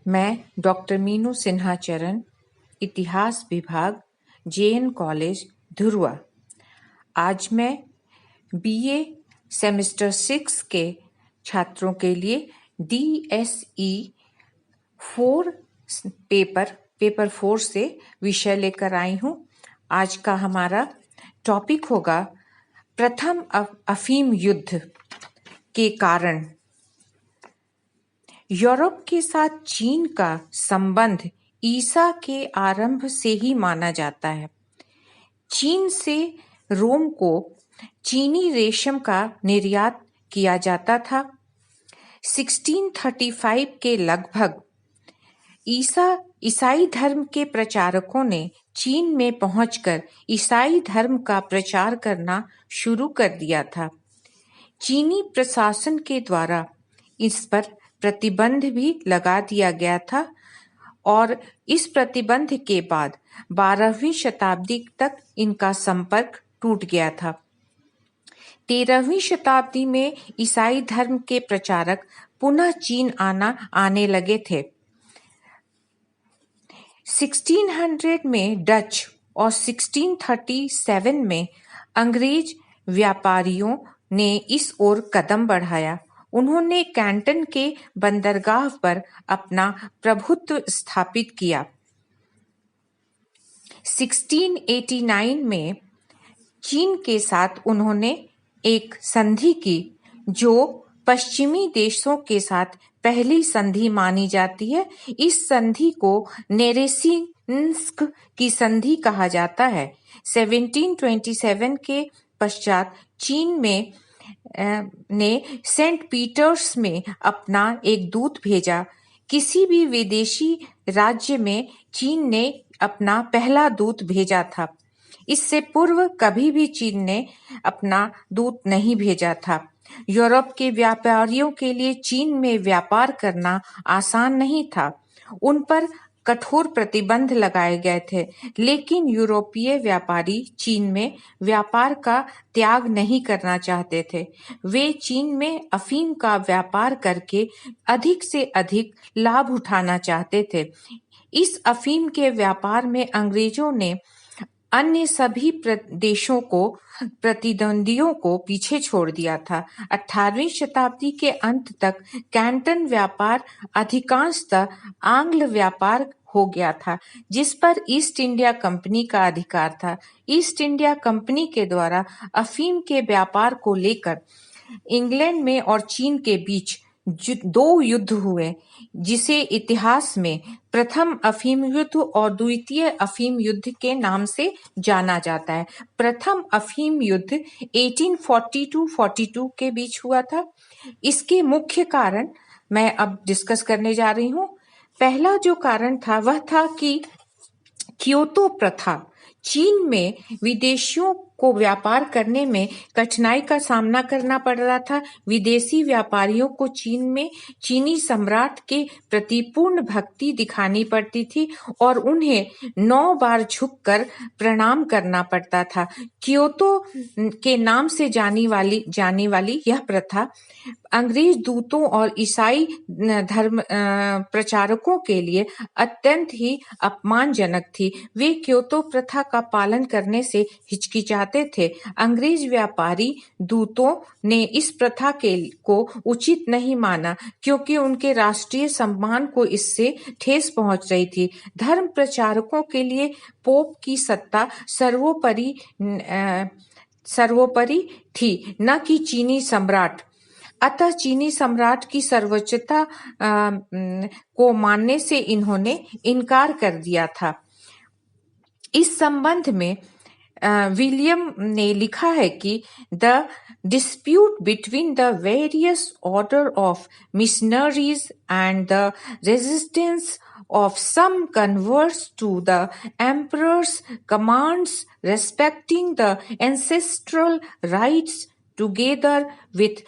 मैं डॉक्टर मीनू सिन्हा चरण, इतिहास विभाग, जेएन कॉलेज, धुर्वा। आज मैं बीए सेमेस्टर 6 के छात्रों के लिए DSE 4 पेपर 4 से विषय लेकर आई हूँ। आज का हमारा टॉपिक होगा प्रथम अफीम युद्ध के कारण। यूरोप के साथ चीन का संबंध ईसा के आरंभ से ही माना जाता है। चीन से रोम को चीनी रेशम का निर्यात किया जाता था। 1635 के लगभग ईसाई धर्म के प्रचारकों ने चीन में पहुंचकर ईसाई धर्म का प्रचार करना शुरू कर दिया था। चीनी प्रशासन के द्वारा इस पर प्रतिबंध भी लगा दिया गया था और इस प्रतिबंध के बाद 12वीं शताब्दी तक इनका संपर्क टूट गया था। 13वीं शताब्दी में ईसाई धर्म के प्रचारक पुनः चीन आने लगे थे। 1600 में डच और 1637 में अंग्रेज व्यापारियों ने इस ओर कदम बढ़ाया। उन्होंने कैंटन के बंदरगाह पर अपना प्रभुत्व स्थापित किया। 1689 में चीन के साथ उन्होंने एक संधि की, जो पश्चिमी देशों के साथ पहली संधि मानी जाती है। इस संधि को नेरेसिन्स्क की संधि कहा जाता है। 1727 के पश्चात चीन ने सेंट पीटर्स में अपना एक दूत भेजा। किसी भी विदेशी राज्य में चीन ने अपना पहला दूत भेजा था। इससे पूर्व कभी भी चीन ने अपना दूत नहीं भेजा था। यूरोप के व्यापारियों के लिए चीन में व्यापार करना आसान नहीं था। उन पर कठोर प्रतिबंध लगाए गए थे, लेकिन यूरोपीय व्यापारी चीन में व्यापार का त्याग नहीं करना चाहते थे। वे चीन में अफीम का व्यापार करके अधिक से अधिक लाभ उठाना चाहते थे। इस अफीम के व्यापार में अंग्रेजों ने अन्य सभी देशों को प्रतिद्वंदियों को पीछे छोड़ दिया था। 18वीं शताब्दी के अंत तक कैंटन व्यापार अधिकांशतः आंग्ल व्यापार हो गया था, जिस पर ईस्ट इंडिया कंपनी का अधिकार था। ईस्ट इंडिया कंपनी के द्वारा अफीम के व्यापार को लेकर इंग्लैंड में और चीन के बीच 2 युद्ध हुए, जिसे इतिहास में प्रथम अफीम युद्ध और द्वितीय अफीम युद्ध के नाम से जाना जाता है। प्रथम अफीम युद्ध 1842 के बीच हुआ था। इसके मुख्य कारण मैं अब डिस्कस करने जा रही हूँ। पहला जो कारण था वह था कि क्योतो प्रथा। चीन में विदेशियों को व्यापार करने में कठिनाई का सामना करना पड़ रहा था। विदेशी व्यापारियों को चीन में चीनी सम्राट के प्रति पूर्ण भक्ति दिखानी पड़ती थी और उन्हें 9 बार झुककर प्रणाम करना पड़ता था। क्योतो के नाम से जानी वाली यह प्रथा अंग्रेज दूतों और ईसाई धर्म प्रचारकों के लिए अत्यंत ही अपमानजनक थी। वे क्योतो प्रथा का पालन करने से हिचकिचाते थे। अंग्रेज व्यापारी दूतों ने इस प्रथा को उचित नहीं माना, क्योंकि उनके राष्ट्रीय सम्मान को इससे ठेस पहुंच रही थी। धर्म प्रचारकों के लिए पोप की सत्ता सर्वोपरि थी, न कि चीनी सम्राट। अतः चीनी सम्राट की सर्वोच्चता को मानने से इन्होंने इनकार कर दिया था। इस संबंध में विलियम ने लिखा है कि the dispute between the various order of missionaries and the resistance of some converts to the emperor's commands respecting the ancestral rights, together with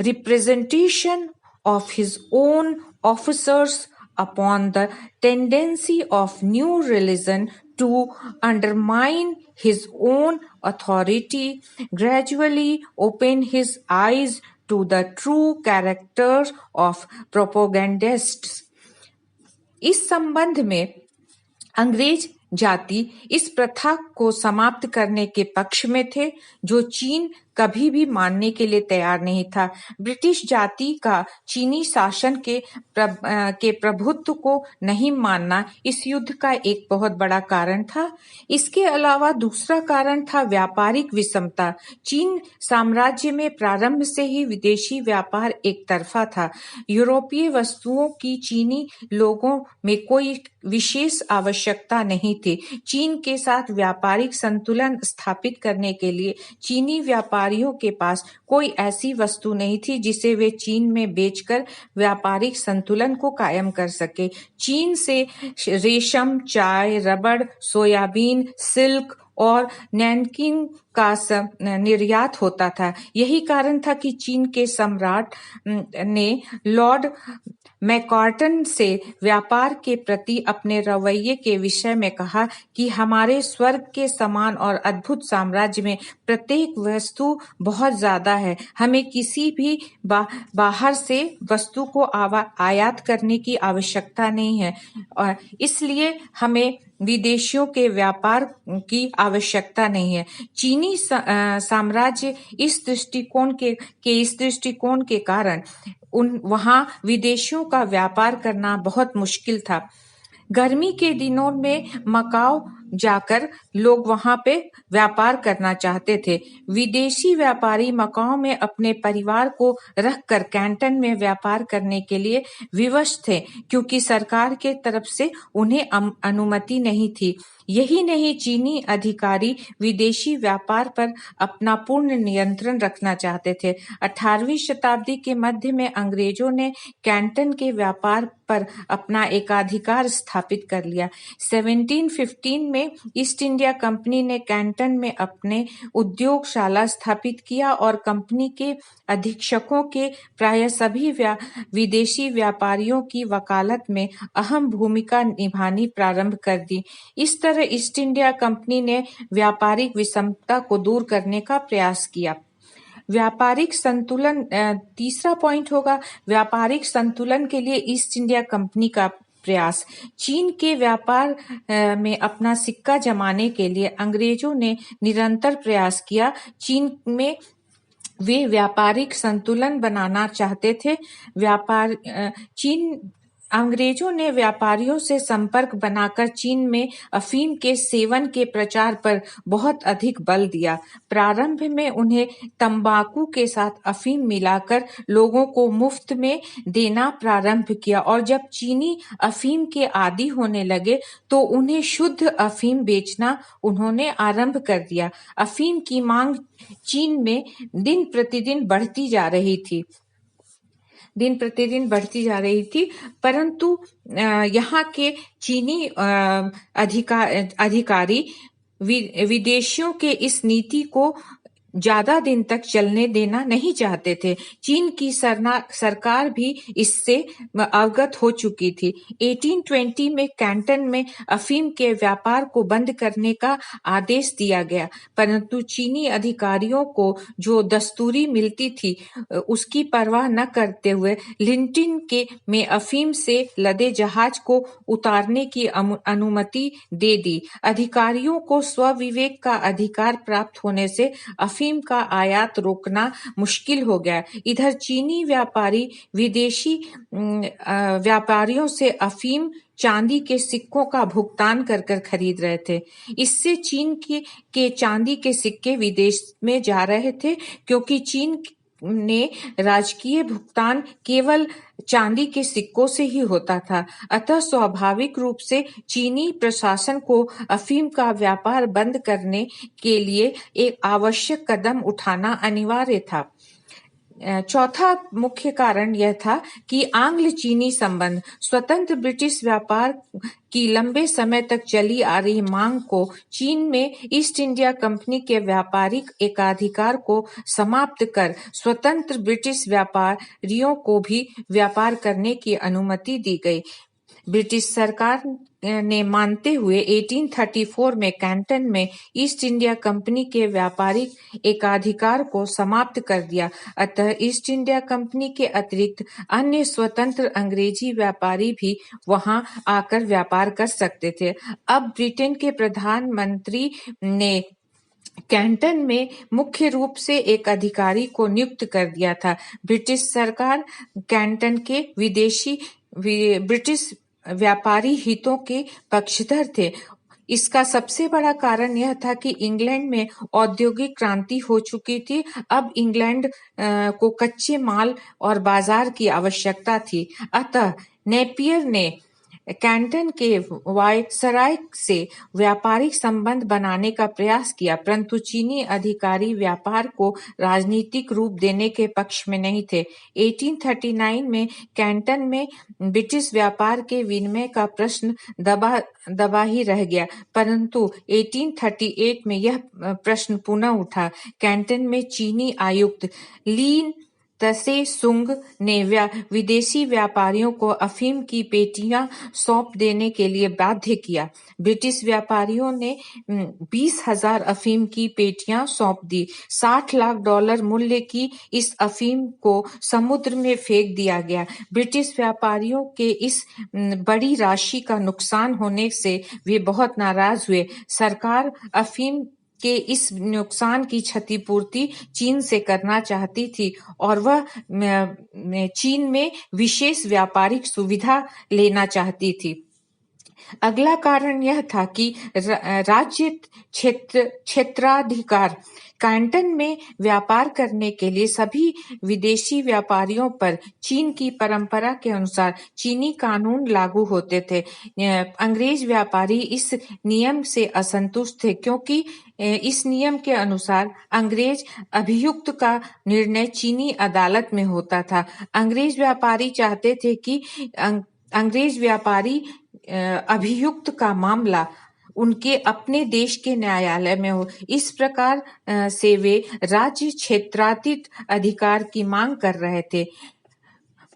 representation of his own officers upon the tendency of new religion to undermine his own authority, gradually opened his eyes to the true character of propagandists. इस संबंध में अंग्रेज जाति इस प्रथा को समाप्त करने के पक्ष में थे, जो चीन कभी भी मानने के लिए तैयार नहीं था। ब्रिटिश जाति का चीनी शासन के प्रभुत्व को नहीं मानना इस युद्ध का एक बहुत बड़ा कारण था। इसके अलावा दूसरा कारण था व्यापारिक विषमता। चीन साम्राज्य में प्रारंभ से ही विदेशी व्यापार एक तरफा था। यूरोपीय वस्तुओं की चीनी लोगों में कोई विशेष आवश्यकता नहीं थी। चीन के साथ व्यापारिक संतुलन स्थापित करने के लिए चीनी व्यापारियों के पास कोई ऐसी वस्तु नहीं थी जिसे वे चीन में बेचकर व्यापारिक संतुलन को कायम कर सके। चीन से रेशम, चाय, रबड़, सोयाबीन, सिल्क और नैनकिन का निर्यात होता था। यही कारण था कि चीन के सम्राट ने लॉर्ड मैकॉर्टन से व्यापार के प्रति अपने रवैये के विषय में कहा कि हमारे स्वर्ग के समान और अद्भुत साम्राज्य में प्रत्येक वस्तु बहुत ज्यादा है। हमें किसी भी बाहर से वस्तु को आयात करने की आवश्यकता नहीं है और इसलिए हमें विदेशियों के व्यापार की आवश्यकता नहीं है। चीनी साम्राज्य इस दृष्टिकोण के कारण वहां विदेशियों का व्यापार करना बहुत मुश्किल था। गर्मी के दिनों में मकाओ जाकर लोग वहां पे व्यापार करना चाहते थे। विदेशी व्यापारी मकाओ में अपने परिवार को रखकर कैंटन में व्यापार करने के लिए विवश थे, क्योंकि सरकार के तरफ से उन्हें अनुमति नहीं थी। यही नहीं, चीनी अधिकारी विदेशी व्यापार पर अपना पूर्ण नियंत्रण रखना चाहते थे। 18वीं शताब्दी के मध्य में अंग्रेजों ने कैंटन के व्यापार पर अपना एकाधिकार स्थापित कर लिया। 1715 में ईस्ट इंडिया कंपनी ने कैंटन में अपने उद्योगशाला स्थापित किया और कंपनी के अधीक्षकों के प्राय सभी विदेशी व्यापारियों की वकालत में अहम भूमिका निभानी प्रारंभ कर दी। इस तरह ईस्ट इंडिया कंपनी ने व्यापारिक विषमता को दूर करने का प्रयास किया। व्यापारिक संतुलन, तीसरा पॉइंट होगा व्यापारिक संतुलन के लिए ईस्ट इंडिया कंपनी का प्रयास। चीन के व्यापार में अपना सिक्का जमाने के लिए अंग्रेजों ने निरंतर प्रयास किया। चीन में वे व्यापारिक संतुलन बनाना चाहते थे। अंग्रेजों ने व्यापारियों से संपर्क बनाकर चीन में अफीम के सेवन के प्रचार पर बहुत अधिक बल दिया। प्रारंभ में उन्हें तंबाकू के साथ अफीम मिलाकर लोगों को मुफ्त में देना प्रारंभ किया और जब चीनी अफीम के आदी होने लगे तो उन्हें शुद्ध अफीम बेचना उन्होंने आरंभ कर दिया। अफीम की मांग चीन में दिन प्रतिदिन बढ़ती जा रही थी, परंतु यहाँ के चीनी अधिकारी विदेशियों के इस नीति को ज्यादा दिन तक चलने देना नहीं चाहते थे। चीन की सरकार भी इससे अवगत हो चुकी थी। 1820 में कैंटन में अफीम के व्यापार को बंद करने का आदेश दिया गया, परंतु चीनी अधिकारियों को जो दस्तूरी मिलती थी उसकी परवाह न करते हुए लिंटिन में अफीम से लदे जहाज को उतारने की अनुमति दे दी। अधिकारियों को स्वविवेक का अधिकार प्राप्त होने से अफीम का आयात रोकना मुश्किल हो गया। इधर चीनी व्यापारी विदेशी व्यापारियों से अफीम चांदी के सिक्कों का भुगतान कर खरीद रहे थे। इससे चीन के चांदी के सिक्के विदेश में जा रहे थे, क्योंकि चीन ने राजकीय भुगतान केवल चांदी के सिक्कों से ही होता था। अतः स्वाभाविक रूप से चीनी प्रशासन को अफीम का व्यापार बंद करने के लिए एक आवश्यक कदम उठाना अनिवार्य था। चौथा मुख्य कारण यह था कि आंग्ल चीनी संबंध। स्वतंत्र ब्रिटिश व्यापार की लंबे समय तक चली आ रही मांग को चीन में ईस्ट इंडिया कंपनी के व्यापारिक एकाधिकार को समाप्त कर स्वतंत्र ब्रिटिश व्यापारियों को भी व्यापार करने की अनुमति दी गई। ब्रिटिश सरकार ने मानते हुए 1834 में कैंटन में ईस्ट इंडिया कंपनी के व्यापारिक एकाधिकार को समाप्त कर दिया। अतः ईस्ट इंडिया कंपनी के अतिरिक्त अन्य स्वतंत्र अंग्रेजी व्यापारी भी वहां आकर व्यापार कर सकते थे। अब ब्रिटेन के प्रधानमंत्री ने कैंटन में मुख्य रूप से एक अधिकारी को नियुक्त कर दिया था। ब्रिटिश सरकार कैंटन के ब्रिटिश व्यापारी हितों के पक्षधर थे। इसका सबसे बड़ा कारण यह था कि इंग्लैंड में औद्योगिक क्रांति हो चुकी थी। अब इंग्लैंड को कच्चे माल और बाजार की आवश्यकता थी। अतः नेपियर ने कैंटन के वायसराय से व्यापारिक संबंध बनाने का प्रयास किया, परंतु चीनी अधिकारी व्यापार को राजनीतिक रूप देने के पक्ष में नहीं थे। 1839 में कैंटन में ब्रिटिश व्यापार के विनिमय का प्रश्न दबा ही रह गया, परंतु 1838 में यह प्रश्न पुनः उठा। कैंटन में चीनी आयुक्त ली तसे सुंग ने विदेशी व्यापारियों को अफीम की पेटियां सौंप देने के लिए बाध्य किया। ब्रिटिश व्यापारियों ने 20,000 अफीम की पेटियां सौंप दी। $60 लाख मूल्य की इस अफीम को समुद्र में फेंक दिया गया। ब्रिटिश व्यापारियों के इस बड़ी राशि का नुकसान होने से वे बहुत नाराज हुए। सरकार अफीम के इस नुकसान की क्षतिपूर्ति चीन से करना चाहती थी और वह चीन में विशेष व्यापारिक सुविधा लेना चाहती थी। अगला कारण यह था कि राज्य क्षेत्राधिकार कैंटन में व्यापार करने के लिए सभी विदेशी व्यापारियों पर चीन की परंपरा के अनुसार चीनी कानून लागू होते थे। अंग्रेज व्यापारी इस नियम से असंतुष्ट थे, क्योंकि इस नियम के अनुसार अंग्रेज अभियुक्त का निर्णय चीनी अदालत में होता था। अंग्रेज व्यापारी चाहते थे कि अंग्रेज व्यापारी अभियुक्त का मामला उनके अपने देश के न्यायालय में हो। इस प्रकार से वे राज्य क्षेत्रातीत अधिकार की मांग कर रहे थे।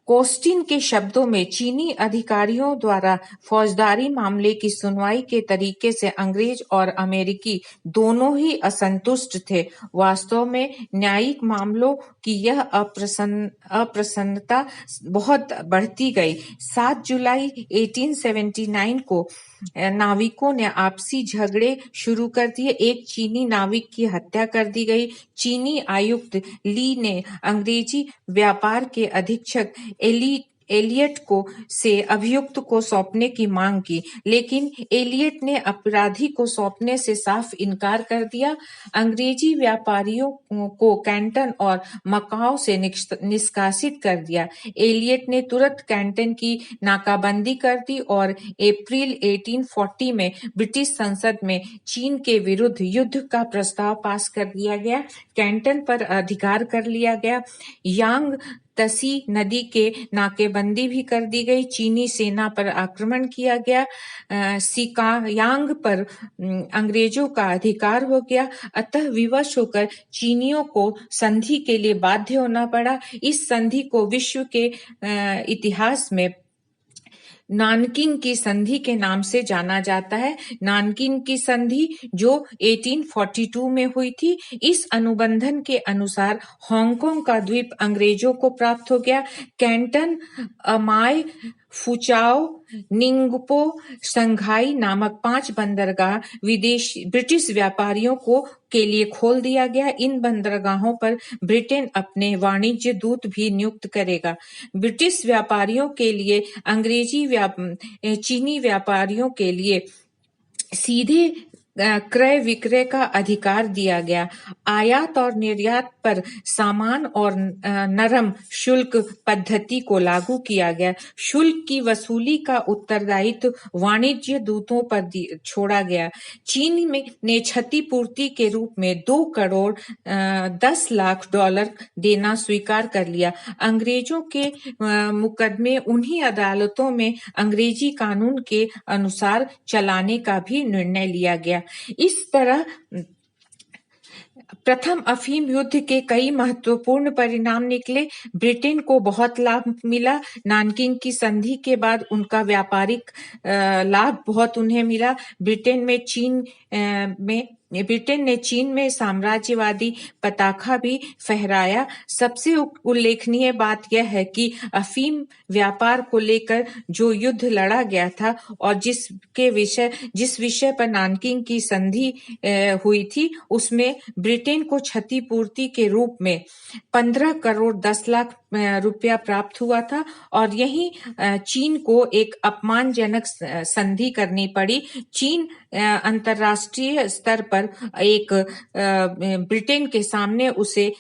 कोस्टिन के शब्दों में, चीनी अधिकारियों द्वारा फौजदारी मामले की सुनवाई के तरीके से अंग्रेज और अमेरिकी दोनों ही असंतुष्ट थे। वास्तव में न्यायिक मामलों की यह अप्रसन्नता बहुत बढ़ती गई। 7 जुलाई 1879 को नाविकों ने आपसी झगड़े शुरू कर दिए। एक चीनी नाविक की हत्या कर दी गई। चीनी आयुक्त ली ने अंग्रेजी व्यापार के अधीक्षक एलियट को से अभियुक्त को सौंपने की मांग की, लेकिन एलियट ने अपराधी को सौंपने से साफ इनकार कर दिया। अंग्रेजी व्यापारियों को कैंटन और मकाओ से निष्कासित कर दिया। एलियट ने तुरंत कैंटन की नाकाबंदी कर दी और अप्रैल 1840 में ब्रिटिश संसद में चीन के विरुद्ध युद्ध का प्रस्ताव पास कर दिया गया। कैंटन पर अधिकार कर लिया गया। यांग तसी नदी के नाकेबंदी भी कर दी गई। चीनी सेना पर आक्रमण किया गया। सिकायांग पर अंग्रेजों का अधिकार हो गया। अतः विवश होकर चीनियों को संधि के लिए बाध्य होना पड़ा। इस संधि को विश्व के इतिहास में नानकिंग की संधि के नाम से जाना जाता है। नानकिंग की संधि जो 1842 में हुई थी। इस अनुबंधन के अनुसार हांगकांग का द्वीप अंग्रेजों को प्राप्त हो गया। कैंटन, अमाय, फुचाओ, निंगपो, संघाई नामक 5 बंदरगाह ब्रिटिश व्यापारियों के लिए खोल दिया गया। इन बंदरगाहों पर ब्रिटेन अपने वाणिज्य दूत भी नियुक्त करेगा। ब्रिटिश व्यापारियों के लिए चीनी व्यापारियों के लिए सीधे क्रय विक्रय का अधिकार दिया गया। आयात और निर्यात पर सामान और नरम शुल्क पद्धति को लागू किया गया। शुल्क की वसूली का उत्तरदायित्व वाणिज्य दूतों पर छोड़ा गया। चीन ने क्षतिपूर्ति के रूप में $2.10 लाख देना स्वीकार कर लिया। अंग्रेजों के मुकदमे उन्हीं अदालतों में अंग्रेजी कानून के अनुसार चलाने का भी निर्णय लिया गया। इस तरह प्रथम अफीम युद्ध के कई महत्वपूर्ण परिणाम निकले। ब्रिटेन को बहुत लाभ मिला। नानकिंग की संधि के बाद उनका व्यापारिक लाभ बहुत उन्हें मिला। ब्रिटेन ने चीन में साम्राज्यवादी पताका भी फहराया। सबसे उल्लेखनीय बात यह है कि अफीम व्यापार को लेकर जो युद्ध लड़ा गया था और जिस विषय पर नानकिंग की संधि हुई थी, उसमें ब्रिटेन को क्षतिपूर्ति के रूप में 15 करोड़ 10 लाख रुपया प्राप्त हुआ था और यही चीन को एक अपमानजनक संधि करनी पड़ी। चीन अंतर्राष्ट्रीय स्तर पर एक ब्रिटेन के सामने उसे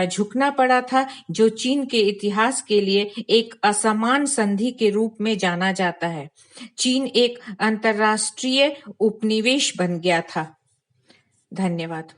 झुकना पड़ा था, जो चीन के इतिहास के लिए एक असमान संधि के रूप में जाना जाता है। चीन एक अंतर्राष्ट्रीय उपनिवेश बन गया था। धन्यवाद।